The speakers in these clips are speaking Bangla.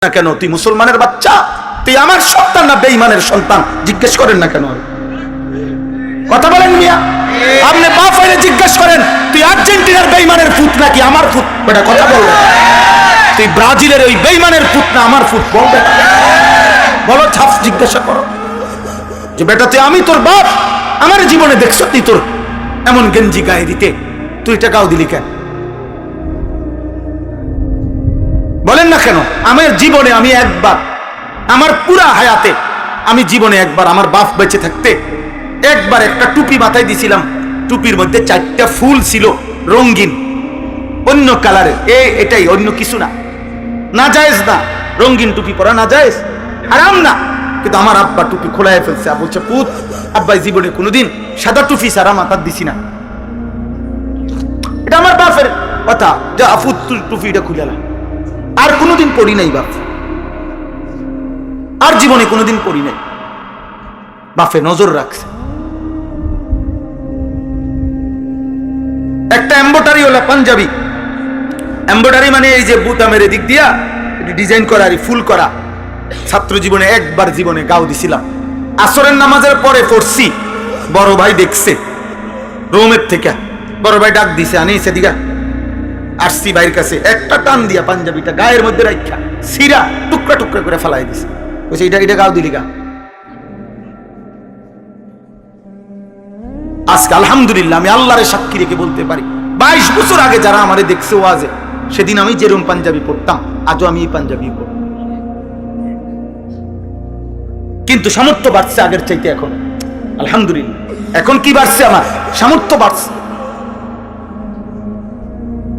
না কেন? তুই মুসলমানের বাচ্চা, তুই আমার সন্তান না বেঈমানের সন্তান? জিজ্ঞেস করেন না কেন? কথা বলেন মিয়া, আপনি বাপ হয়ে জিজ্ঞেস করেন তুই আর্জেন্টিনার বেঈমানের পুত নাকি আমার পুত? বেটা কথা বলবে। তুই ব্রাজিলের ওই বেঈমানের পুত না আমার পুত? বলবে বলো, ছাপ জিজ্ঞাসা করো যে বেটা তুই, আমি তোর বাপ, আমার জীবনে দেখছ তুই তোর এমন গেঞ্জি গায়ে দিতে, তুই টাকাও দিলি কেন? বলেন না কেন? আমার জীবনে আমি একবার, আমার পুরা হায়াতে আমি জীবনে একবার আমার বাপ বেঁচে থাকতে একবার একটা টুপি মাথায় দিছিলাম, টুপির মধ্যে 4টা ফুল ছিল রঙিন, অন্য কালারের। এটাই, অন্য কিছু না। না জায়েজ না, রঙিন টুপি পরা না জায়েজ, হারাম না। কিন্তু আমার আব্বা টুপি খোলায় ফেলছে, বলছে পুত, আব্বাই জীবনে কোনোদিন সাদা টুপি সারা মাথার দিছি না। এটা আমার বাপের কথা, যা আফুত টুপিটা খুলে না। আর কোনোদিন পড়ি নাই বাপ, আর জীবনে কোনোদিন পড়ি নাই। বাপে নজর রাখছে। একটা এমব্রয়ডারি ওলা পাঞ্জাবি, এমব্রয়ডারি মানে এই যে বুতামের এদিক দিয়া ডিজাইন করা আর ফুল করা, ছাত্র জীবনে একবার জীবনে গাও দিছিলাম। আসরের নামাজের পরে পড়ছি, বড় ভাই দেখছে রোমের থেকে, বড় ভাই ডাক দিছে, আনি সেদিকা আসছি ভাইয়ের কাছে, একটা টান দিয়া পাঞ্জাবিটা গায়ের মধ্যে রাখা সিরা টুকরা টুকরা করে ফেলাই দিছে। বলছে এটা গাও দিলি গা? আজকে আলহামদুলিল্লাহ আমি আল্লাহরে সাক্ষী রেখে বলতে পারি, 22 বছর আগে যারা আমারে দেখছে ওয়াজে, সেদিন আমি যেরকম পাঞ্জাবি পড়তাম আজও আমি এই পাঞ্জাবি পড়ি। কিন্তু সামর্থ্য বাড়ছে আগের চাইতে এখন, আলহামদুলিল্লাহ। এখন কি বাড়ছে? আমার সামর্থ্য বাড়ছে,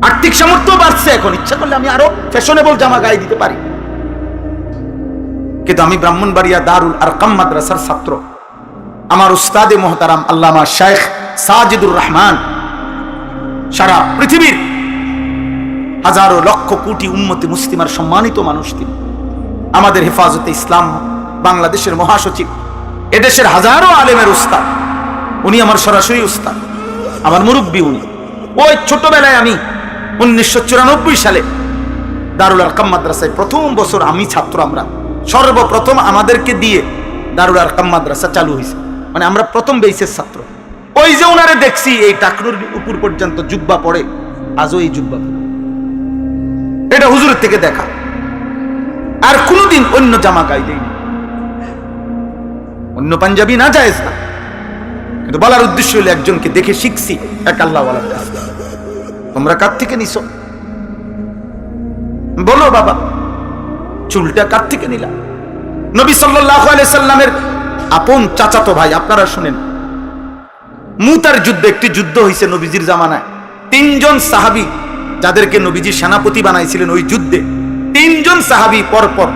আর্থিক সামর্থ্য বাড়ছে। এখন ইচ্ছা করলে আমি আরো ফ্যাশনেবল জামা গায়ে দিতে পারি। কিন্তু আমি ব্রাহ্মণবাড়িয়া দারুল আরকাম মাদ্রাসার ছাত্র। আমার উস্তাদে মোহতারাম আল্লামা শাইখ সাজিদুর রহমান সারা পৃথিবীর হাজারো লক্ষ কোটি উম্মতে মুসলিমার সম্মানিত মানুষ তিনি। আমাদের হেফাজতে ইসলাম বাংলাদেশের মহাসচিব, এদেশের হাজারো আলেমের উস্তাদ। উনি আমার সরাসরি উস্তাদ, আমার মুরব্বী উনি। ওই ছোটবেলায় আমি 1994 সালে দারুল আরকাম মাদ্রাসায় প্রথম বছর আমি ছাত্র, আমরা সর্বপ্রথম আমাদেরকে দিয়ে দারুল আরকাম মাদ্রাসা চালু হয়েছে, মানে আমরা প্রথম বেসের ছাত্র। ওই যে ওনারে দেখছি এই টাকনুর উপর পর্যন্ত জুব্বা পড়ে, আজও এই জুব্বা পড়ে, এটা হুজুরের থেকে দেখা। আর কোনদিন অন্য জামা গায়ে দেয়নি, অন্য পাঞ্জাবি না জায়েজ না। কিন্তু বলার উদ্দেশ্য হলো একজনকে দেখে শিখছি, এক আল্লাহওয়ালার কাছ থেকে। তোমরা কার থেকে নিছো? বলো বাবা, চুলটা কার থেকে নিলা? নবী সাল্লাল্লাহু আলাইহি সাল্লামের আপন চাচাতো ভাই, আপনারা শুনেন, মুতার যুদ্ধে, একটি যুদ্ধ হয়েছে নবীজির জামানায়। 3 জন সাহাবী যাদেরকে নবীজি সেনাপতি বানাইছিলেন ওই যুদ্ধে, 3 জন সাহাবী পরপর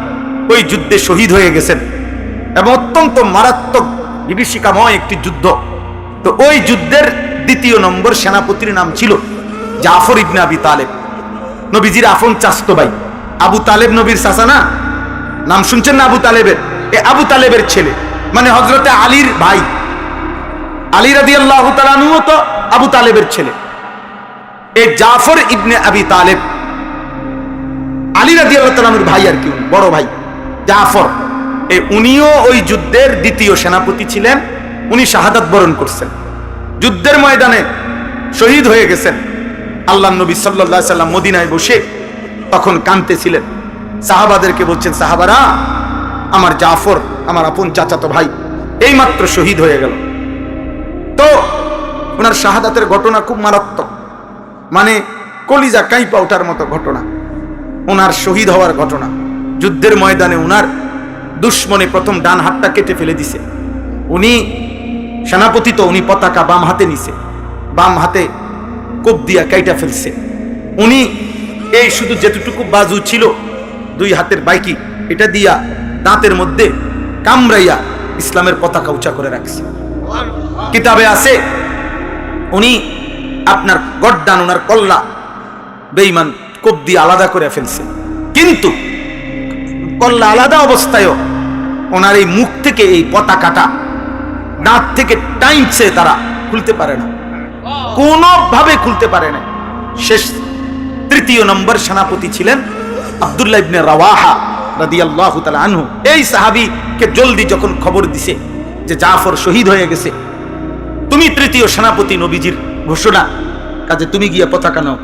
ওই যুদ্ধে শহীদ হয়ে গেছেন, এবং অত্যন্ত মারাত্মক বিভীষিকাময় একটি যুদ্ধ। তো ওই যুদ্ধের 2 নম্বর সেনাপতির নাম ছিল জাফর ইবনে আবি তালেব, নবীজির আপন চাচতো ভাই। আবু তালেব নবীর চাচা না? নাম শুনছেন না আবু তালেবের? এ আবু তালেবের ছেলে, মানে হযরতে আলীর ভাই। আলী রাদিয়াল্লাহু তাআলা আনহু তো আবু তালেবের ছেলে। এই জাফর ইবনে আবি তালেব আলী রাদিয়াল্লাহু তাআলা আনহুর ভাই, আর কি বড় ভাই জাফর। উনিও ওই যুদ্ধের 2য় সেনাপতি ছিলেন। উনি শাহাদাত বরণ করছেন, যুদ্ধের ময়দানে শহীদ হয়ে গেছেন। আল্লাহর নবী সাল্লাল্লাহু আলাইহি সাল্লাম মদিনায় বসে তখন কাঁদতেছিলেন, সাহাবাদেরকে বলছেন, সাহাবারা, আমার জাফর, আমার আপন চাচাতো ভাই, এইমাত্র শহীদ হয়ে গেল। তো ওনার শাহাদাতের ঘটনা খুব মারাত্মক, মানে কলিজা কাঁইপা ওঠার মতো ঘটনা। ওনার শহীদ হওয়ার ঘটনা, যুদ্ধের ময়দানে ওনার দুশ্মনে প্রথম ডান হাতটা কেটে ফেলে দিছে। উনি সেনাপতি, তো উনি পতাকা বাম হাতে নিছে, বাম হাতে কোপ দিয়া কাইটা ফেলছে। উনি এই শুধু যেটুকু বাজু ছিল 2 হাতের বাইকি, এটা দিয়া দাঁতের মধ্যে কামড়াইয়া ইসলামের পতাকা উঁচা করে রাখছে। কিতাবে আছে উনি আপনার গর্দান, ওনার কল্লা বেঈমান কোপ দিয়ে আলাদা করে ফেলছে। কিন্তু কল্লা আলাদা অবস্থায়ও ওনার এই মুখ থেকে এই পতাকাটা দাঁত থেকে টাইমছে, তারা খুলতে পারে না, কোনোভাবে খুলতে পারে না। শেষ 3য় নম্বর সেনাপতি ছিলেন আব্দুল্লাহ ইবনে রাওয়াহা রাদিয়াল্লাহু তাআলা আনহু এই সাহাবীকে জলদি যখন খবর দিছে যে জাফর শহীদ হয়ে গেছে, তুমি তৃতীয় সেনাপতি, নবীজির ঘোষণা, কাজে তুমি গিয়ে পতাকা নাও।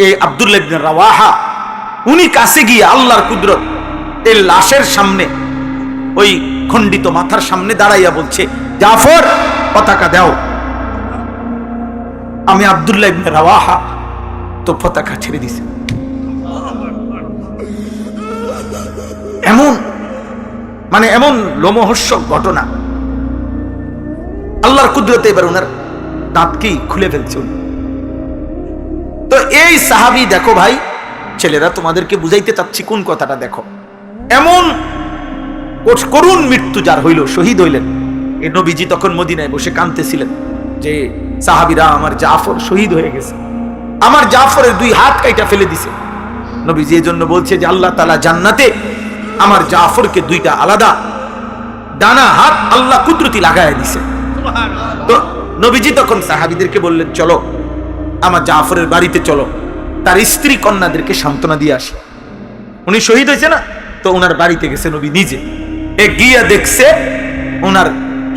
এই আব্দুল্লাহ ইবনে রাওয়াহা উনি কাছে গিয়ে আল্লাহর কুদরত এই লাশের সামনে, ওই খণ্ডিত মাথার সামনে দাঁড়াইয়া বলছে, জাফর পতাকা দাও। আমি আব্দুল্লাহ ইবনে রাওয়াহা তো পতাকা ছেড়ে দিছে। এমন লোমহর্ষক ঘটনা, আল্লাহর কুদরতে এবার ওনার দাঁতকেই খুলে ফেলছে উনি। তো এই সাহাবী, দেখো ভাই ছেলেরা, তোমাদেরকে বুঝাইতে চাচ্ছি কোন কথাটা, দেখো এমন করুণ মৃত্যু যার হইল, শহীদ হইলেন। এই নবীজি তখন মদিনায় বসে কাঁদতেছিলেন যে সাহাবীরা, আমার জাফর শহীদ হয়ে গেছে, আমার জাফরের 2 হাত কাইটা ফেলে দিছে। নবীজি এই জন্য বলছে যে আল্লাহ তাআলা জান্নাতে আমার জাফরকে 2টা আলাদা ডানা হাত আল্লাহ কুদরতি লাগায় দিছে। তো নবীজি তখন সাহাবীদেরকে বললেন, চলো আমার জাফরের বাড়িতে চলো, তার স্ত্রী কন্যাদেরকে সান্ত্বনা দিয়ে আসি। উনি শহীদ হয়েছে না, তো ওনার বাড়িতে গেছে নবী নিজে, গিয়া দেখছে, ওনার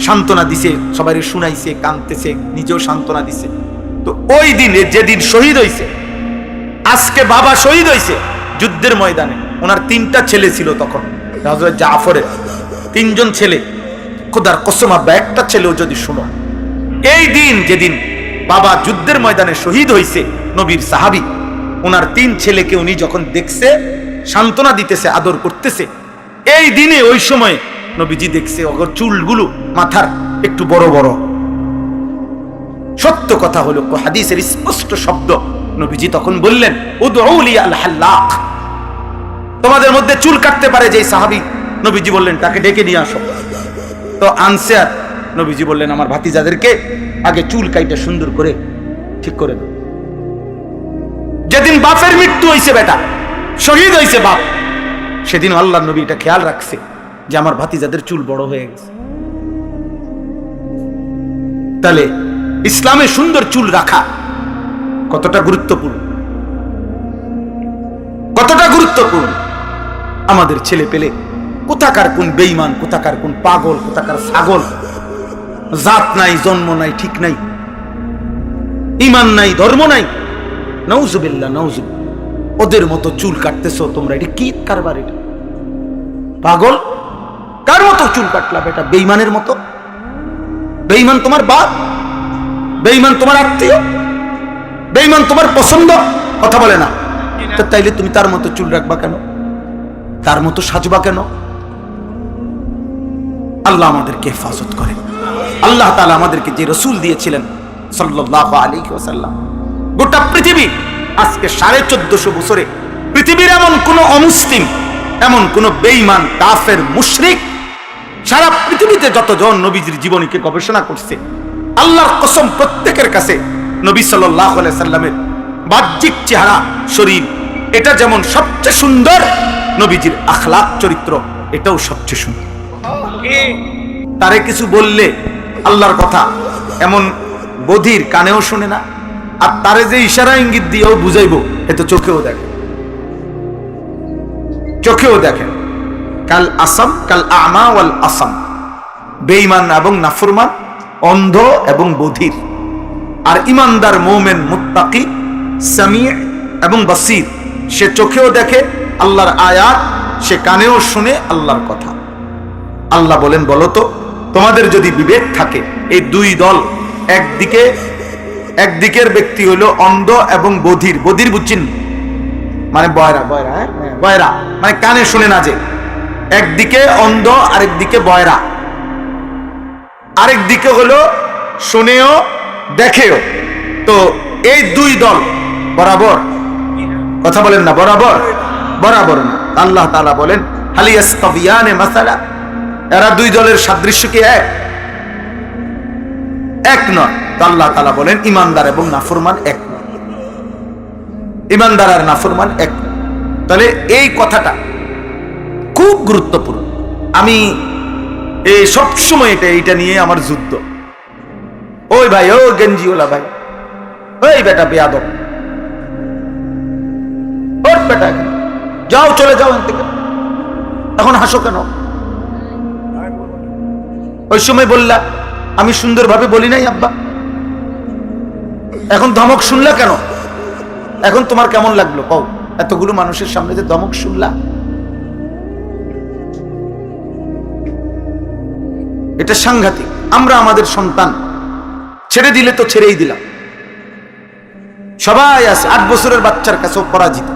সান্ত্বনা দিছে, সবাই শুনাইছে, কাঁদতেছে, নিজেও সান্ত্বনা দিছে। তো ওই দিনে যেদিন শহীদ হয়েছে, আজকে বাবা শহীদ হয়েছে যুদ্ধের ময়দানে, ওনার 3টা ছেলে ছিল তখন, হযরত জাফরের 3জন ছেলে। খোদার কসম আব্বা, একটা ছেলেও যদি শুনো, এই দিন যেদিন বাবা যুদ্ধের ময়দানে শহীদ হয়েছে, নবীর সাহাবী, ওনার 3 ছেলেকে উনি যখন দেখছে, সান্ত্বনা দিতেছে, আদর করতেছে, এই দিনে ওই সময় নবীজি দেখছে ওর চুলগুলো মাথার একটু বড় বড়। সত্য কথা হলো, হাদিসের স্পষ্ট শব্দ, নবীজি তখন বললেন, উদউলি আল হাল্লাক, তোমাদের মধ্যে চুল কাটতে পারে যে সাহাবী, নবীজি বললেন তাকে ডেকে নিয়ে আসো। তো আনছে, আর নবীজি বললেন, আমার ভাতিজাদেরকে আগে চুল কাইটা সুন্দর করে ঠিক করে দাও। যেদিন বাপের মৃত্যু হয়েছে, বেটা শহীদ হয়েছে বাপ, সেদিন আল্লাহর নবী এটা খেয়াল রাখছে যে আমার ভাতিজাদের চুল বড় হয়ে গেছে। তাহলে ইসলামে সুন্দর চুল রাখা কতটা গুরুত্বপূর্ণ, কতটা গুরুত্বপূর্ণ। আমাদের ছেলে পেলে কোথাকার কোন বেঈমান, কোথাকার কোন পাগল, কোথাকার ছাগল, জাত নাই, জন্ম নাই, ঠিক নাই, ঈমান নাই, ধর্ম নাই, নাউজুবিল্লাহ নাউজুবিল্লাহ, ওদের মতো চুল কাটতেছো তোমরা, এটা কি কারবার? এটা পাগল, কার মতো চুল কাটলা বেটা? বেঈমানের মতো। বেঈমান তোমার বাপ, বেঈমান তোমার আত্মীয়, বেঈমান তোমার পছন্দ, কথা বলে না তো, তাইলে তুমি তার মতো চুল রাখবা কেন? তার মতো সাজবা কেন? আল্লাহ আমাদেরকে হেফাজত করেন। আল্লাহ তাআলা আমাদেরকে যে রাসূল দিয়েছিলেন সাল্লাল্লাহু আলাইহি ওয়াসাল্লাম, গোটা পৃথিবী আজকে 1450 বছরে পৃথিবীর এমন কোন অমুসলিম, এমন কোন বেঈমান, কাফের, মুশরিক, সারা পৃথিবীতে যতজন নবীজির জীবনীকে গবেষণা করছে, আল্লাহর কসম প্রত্যেকের কাছে নবী সাল্লাল্লাহু আলাইহি সাল্লামের বাহ্যিক চেহারা, শরীর, এটা যেমন সবচেয়ে সুন্দর, নবীজির আখলাক, চরিত্র, এটাও সবচেয়ে সুন্দর। তারে কিছু বললে আল্লাহর কথা, এমন বধির কানেও শুনে না, আর তারে যে ইশারা ইঙ্গিত দিয়েও বুঝাইবো, এ তো চোখেও দেখে, চোখেও দেখেন। কাল আসাম, কাল আমা ওয়াল আসাম, বেঈমান এবং নাফরমান, অন্ধ এবং বধির। আর ইমানদার, মুমিন, মুত্তাকি, সামি' এবং বাসীর, সে চোখেও দেখে আল্লাহর আয়াত, সে কানেও শুনে আল্লাহর কথা। আল্লাহ বলেন, বলো তো তোমাদের যদি বিবেক থাকে, এই 2 দল, একদিকের ব্যক্তি হলো অন্ধ এবং বধির। বধির বুঝছেন মানে বয়রা, বয়রা মানে কানে শুনে না, যে একদিকে অন্ধ, আরেকদিকে বয়রা, আরেকদিকে হলো শুনেও দেখেও। তো এই 2 দল বরাবর, কথা বলেন না, বরাবর, বরাবর না। আল্লাহ তাআলা বলেন, হাল ইয়াসতাবিয়ানে মাসালা, এরা 2 দলের সাদৃশ্য কি এক নয়। তো আল্লাহ তাআলা বলেন, ইমানদার এবং নাফরমান এক নয়, ইমানদার আর নাফরমান এক নয়। তাহলে এই কথাটা খুব গুরুত্বপূর্ণ। আমি এই সবসময় এটা নিয়ে আমার যুদ্ধ। ওই ভাই, ও গেঞ্জিওয়ালা ভাই, ওই বেটা বেয়াদব, ওর বেটা, যাও চলে যাও এখান থেকে, এখন হাসো কেন? ওই সময় বললা আমি সুন্দরভাবে বলি নাই আব্বা, এখন ধমক শুনলা কেন? এখন তোমার কেমন লাগলো কও? এতগুলো মানুষের সামনে যে ধমক শুনলা, এটা সাংঘাতিক। আমরা আমাদের সন্তান ছেড়ে দিলে তো ছেড়েই দিলাম। সবাই আছে, 8 বছরের বাচ্চার কাছেও পরাজিত,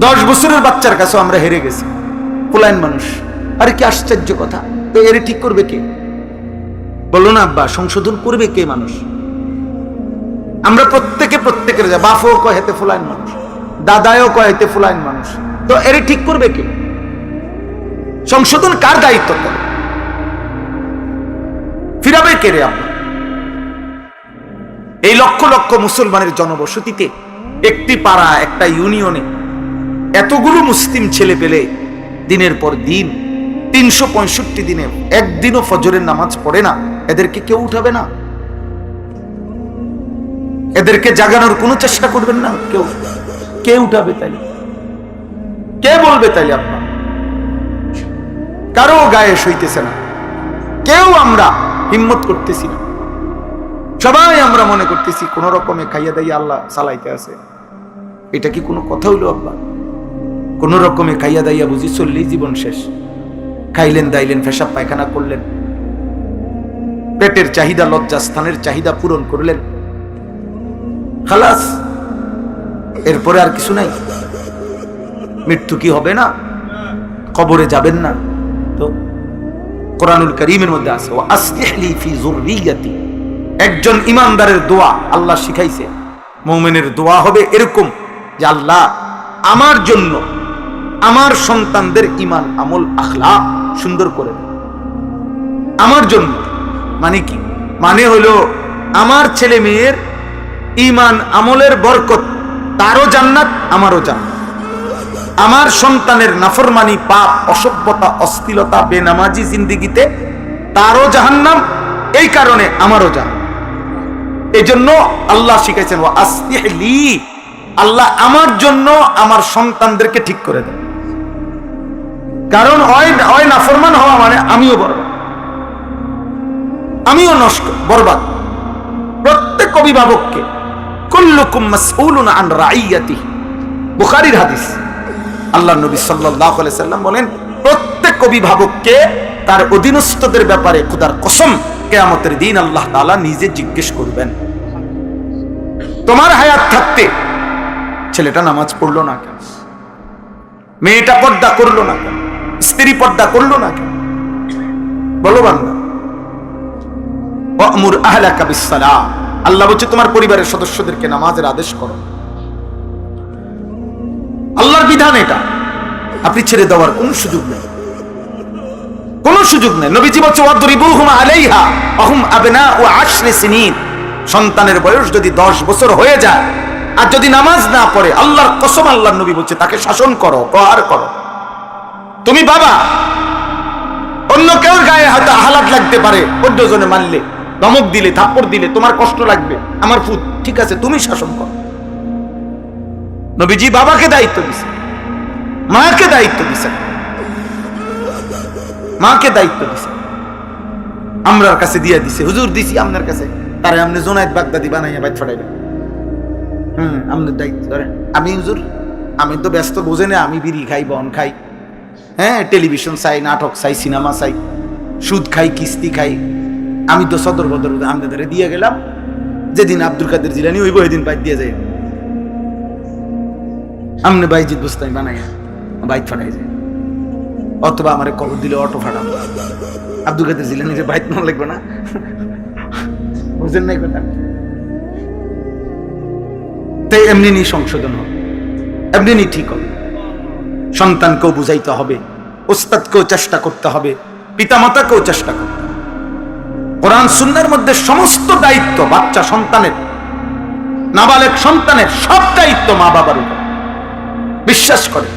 10 বছরের বাচ্চার কাছেও আমরা হেরে গেছি। পোলাইন মানুষ, আরে কি আশ্চর্য কথা! তো এর ঠিক করবে কে? বলো না আব্বা, সংশোধন করবে কে? মানুষ আমরা প্রত্যেকের যা বাপও কয় হেতে ফুলাইন মানুষ, দাদাও কয় হেতে ফুলাইন মানুষ, তো এর ঠিক করবে কে? সংশোধন কার দায়িত্ব? ফিরাবে কে রে আব্বা? এই লক্ষ লক্ষ মুসলমানের জনবসতিতে, একটি পাড়া, একটা ইউনিয়নে এতগুলো মুসলিম ছেলে পেলে দিনের পর দিন 365 দিনে একদিনও ফজরের নামাজ পড়ে না, এদেরকে কেউ উঠাবে না? এদেরকে জাগানোর কোনো চেষ্টা করবেন না? কে উঠাবে তাইলে? কে বলবে তাইলে? আপনার কারো গায়ে সইতেছে না, কেউ আমরা হিম্মত করতেছি না। সবাই আমরা মনে করতেছি কোন রকমে খাইয়া দাইয়া আল্লাহ চালাইতে আছে। এটা কি কোনো কথা হইলো আব্বা? কোন রকমে খাইয়া দাইয়া বুঝি চললেই জীবন শেষ। খাইলেন দাইলেন, পেশাব পায়খানা করলেন, পেটের চাহিদা, লজ্জা স্থানের চাহিদা পূরণ করলেন, খালাস, এরপরে আর কিছু নাই। মৃত্যু কি হবে না? কবরে যাবেন না? তো কোরআনুল কারীমের মধ্যে আছে, ওয়া আসলিহ লি ফি যুররিয়াতি। একজন ইমানদারের দোয়া আল্লাহ শিখাইছে, মুমিনের দোয়া হবে এরকম যে আল্লাহ আমার জন্য আমার সন্তানদের ঈমান, আমল, আখলাক সুন্দর করে দেন। আমার জন্য মানে কি? মানে হলো আমার ছেলে মেয়ের ঈমান আমলের বরকত, তারও জান্নাত, আমারও জান্নাত। আমার সন্তানের নাফরমানি, পাপ, অসভ্যতা, অশ্লীলতা, বেনামাজি জিন্দেগিতে তারও জাহান্নাম, এই কারণে আমারও জাহান্নাম। এই জন্য আল্লাহ শিখাইছেন, ওয়া আসলিহ লি, আল্লাহ আমার জন্য আমার সন্তানদেরকে ঠিক করে দেন। কারণ হয় নাফরমান হওয়া মানে আমিও বরবাদ, আমিও নষ্ট, বরবাদ। প্রত্যেক অভিভাবককে, কুল্লুকুম মাসউলুন আন রাইয়াতিহি, বুখারীর হাদিস। আল্লাহ নবী সাল্লাল্লাহু আলাইহি সাল্লাম বলেন, প্রত্যেক অভিভাবককে তার অধীনস্থদের ব্যাপারে খোদার কসম কিয়ামতের দিন আল্লাহ তাআলা নিজে জিজ্ঞেস করবেন, তোমার হায়াত থাকতে ছেলেটা নামাজ পড়লো না কেন? মেয়েটা পর্দা করলো না কেন? স্ত্রী পর্দা করলো না কেন? বলো বান্দা, ওয়া'মুর আহলাকা বিস-সালাহ, আল্লাহ বলছে তোমার পরিবারের সদস্যদেরকে নামাজের আদেশ করো। আল্লাহর বিধান এটা, আপনি ছেড়ে দেওয়ার কোন সুযোগ নেই, কোন সুযোগ নেই। নবীজি বলছে, ওয়াদরিবুহুম আলাইহা ওয়া হুম আবনাউ 10 সিনিন, সন্তানের বয়স যদি 10 বছর হয়ে যায় আর যদি নামাজ না পড়ে, আল্লাহর কসম, আল্লাহর নবী বলছে তাকে শাসন করো, প্রহার করো। তুমি বাবা, অন্য কেউ গায়ে হয়তো হালাত লাগতে পারে, অন্যজনে মানলে, ধমক দিলে, থাপ্পড় দিলে তোমার কষ্ট লাগবে, আমার ফুট, ঠিক আছে, তুমি শাসন করো। নবীজি বাবাকে দায়িত্ব দিছে, মাকে দায়িত্ব দিছে, মাকে দায়িত্ব দিছে, আমরার কাছে দিয়ে দিছে, হুজুর দিছি আপনার কাছে, তারে আপনি জোনায়েদ বাগদাদি বানাইয়া বাইত ফাটাইবেন। আপনার দায়িত্ব ধরেন। আমি হুজুর, আমি তো ব্যস্ত, বোঝে না, আমি বিড়ি খাই, বন খাই, হ্যাঁ, টেলিভিশন চাই, নাটক চাই, সিনেমা চাই, সুদ খাই, কিস্তি খাই, আমি তো সদর বদর আপনাদের দিয়ে গেলাম, যেদিন আব্দুল কাদের জিলানী হইব সেদিন বাইত দিয়ে যাই, আমনে বাইজিদ বুস্তানি বানাইয়া বাইত ফাটাই যায়, অথবা আমার কবর দিলে অটো ফাটাম, আব্দুল কাদের জিলানীর বাইত মনে লাগবে না? বুঝেন নাই কথা? তাই এমনি নি সংশোধন হবে, এমনি নি ঠিক হবে। সন্তানকেও বুঝাইতে হবে, ওস্তাদকেও চেষ্টা করতে হবে, পিতামাতাকেও চেষ্টা করতে হবে। কোরআন সুন্নাহর মধ্যে সমস্ত দায়িত্ব বাচ্চা সন্তানের, নাবালেগ সন্তানের সব দায়িত্ব মা বাবার উপর। বিশ্বাস করে,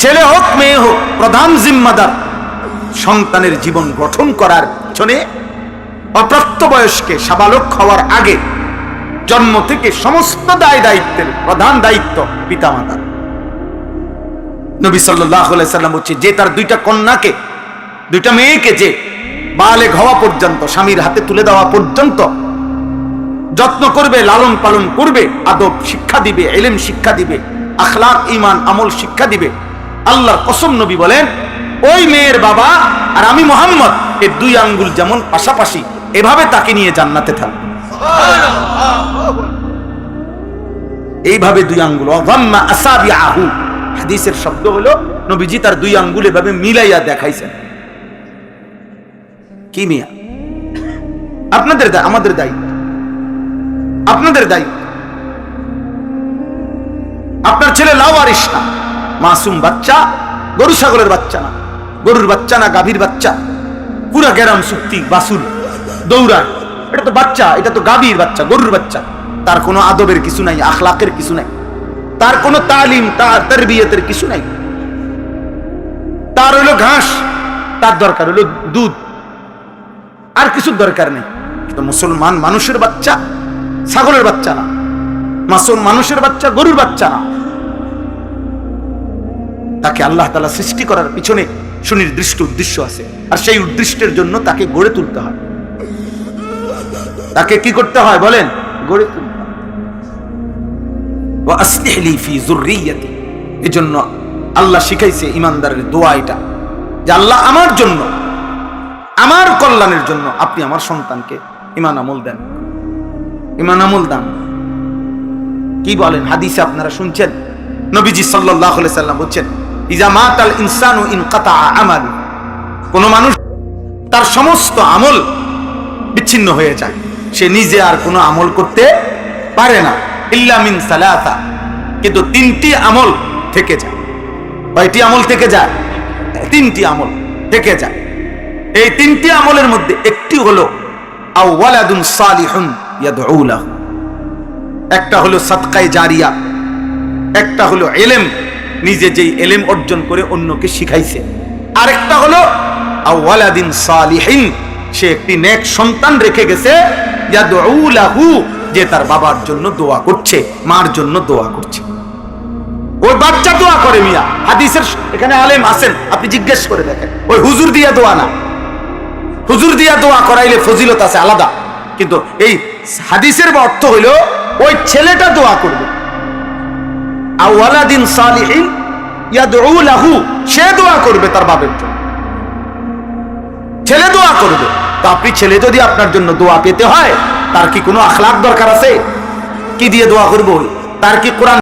ছেলে হোক মেয়ে হোক, প্রধান জিম্মাদার সন্তানের জীবন গঠন করার পিছনে অপ্রাপ্তবয়স্কে সাবালক হওয়ার আগে জন্ম থেকে সমস্ত দায় দায়িত্বের প্রধান দায়িত্ব পিতামাতার। নবী সাল্লাল্লাহু আলাইহি সাল্লাম বলছে, যে তার দুইটা কন্যাকে, দুইটা মেয়েকে যে বালেগ হওয়া পর্যন্ত, স্বামীর হাতে তুলে দেওয়া পর্যন্ত যত্ন করবে, লালন পালন করবে, আদব শিক্ষা দিবে, ইলম শিক্ষা দিবে, আখলাক ঈমান আমল শিক্ষা দিবে, আল্লাহর কসম নবী বলেন ওই মেয়ের বাবা আর আমি মুহাম্মদ এই দুই আঙ্গুল যেমন পাশাপাশি, এভাবে তাকে নিয়ে জান্নাতে থাকবে। এইভাবে দুই আঙ্গুল, ওয়াযাম্মা আসাবিআহু, হাদিসের শব্দ হলো নবীজি তার দুই আঙ্গুল এভাবে মিলাইয়া দেখাইছেন। কি মিয়া, আপনাদের দায়, আমাদের দায়িত্ব, আপনাদের দায়িত্ব। আপনার ছেলে লাওয়ারিস না, মাসুম বাচ্চা, গরু ছাগলের বাচ্চা না, গরুর বাচ্চা না, গাভীর বাচ্চা, পুরা গেরাম সুক্তি বাসুর দৌড়ায়, এটা তো বাচ্চা, এটা তো গাভীর বাচ্চা, গরুর বাচ্চা। তার কোনো আদবের কিছু নাই, আখলাকের কিছু নাই, তার কোনো তালিম, তার তারবিয়তের কিছু নাই। তার হলো ঘাস, তার দরকার হলো দুধ, আর কিছু দরকার নেই। মুসলমান মানুষের বাচ্চা ছাগলের বাচ্চা না, মাসুম মানুষের বাচ্চা গরুর বাচ্চা না। তাকে আল্লাহ তাআলা সৃষ্টি করার পিছনে সুনির্দিষ্ট উদ্দেশ্য আছে, আর সেই উদ্দেশ্যের জন্য তাকে গড়ে তুলতে হয়। তাকে কি করতে হয় বলেন? গড়ে তুলতে হয়। ওয়া আসলিহ লি ফি যুররিয়্যাতি, এজন্য আল্লাহ শিখাইছে ইমানদারের দোয়া এটা, যে আল্লাহ আমার জন্য, আমার কল্যাণের জন্য আপনি আমার সন্তানকে ঈমান আমল দেন, ঈমান আমল দান। কি বলেন? হাদিসে আপনারা শুনছেন, নবীজি সাল্লাল্লাহু আলাইহি সাল্লাম বলেন, ইজা মাতাল ইনসানু ইনকাতা আমালু, কোন মানুষ তার সমস্ত আমল বিচ্ছিন্ন হয়ে যায়, সে নিজে আর কোনো আমল করতে পারে না, ইল্লা মিন সালাসা, কিন্তু তিনটি আমল থেকে যায়। কয়টি আমল থেকে যায়? তিনটি আমল থেকে যায়। এই তিনটি আমলের মধ্যে একটি হলো আও ওয়ালাদুন সালিহুন ইয়াদউ লাহু, একটা হলো সাদকায়ে জারিয়া, একটা হলো ইলম, নিজে যেই ইলম অর্জন করে অন্যকে শিখাইছে, আরেকটা হলো আও ওয়ালাদিন সালিহিন, সে একটি নেক সন্তান রেখে গেছে, ইয়াদউ লাহু, যে তার বাবার জন্য দোয়া করছে, মার জন্য দোয়া করছে। ওই বাচ্চা দোয়া করে মিয়া, হাদিসের এখানে আলেম আছেন, আপনি জিজ্ঞেস করে দেখেন, ওই হুজুর দিয়া দোয়া না। হুজুর দিয়া দোয়া করাইলে ফজিলত আছে আলাদা, কিন্তু এই হাদিসের অর্থ হইল ওই ছেলেটা দোয়া করবে। আওয়ালাদিন সালিহিন ইয়াদউ লাহু, সে দোয়া করবে তার বাবার জন্য, ছেলে দোয়া করবে। তো আপনি ছেলে যদি আপনার জন্য দোয়া পেতে হয়, তার কি কোনো আখলাক দরকার আছে? কি দিয়ে দোয়া করবো? তার কি কোরআন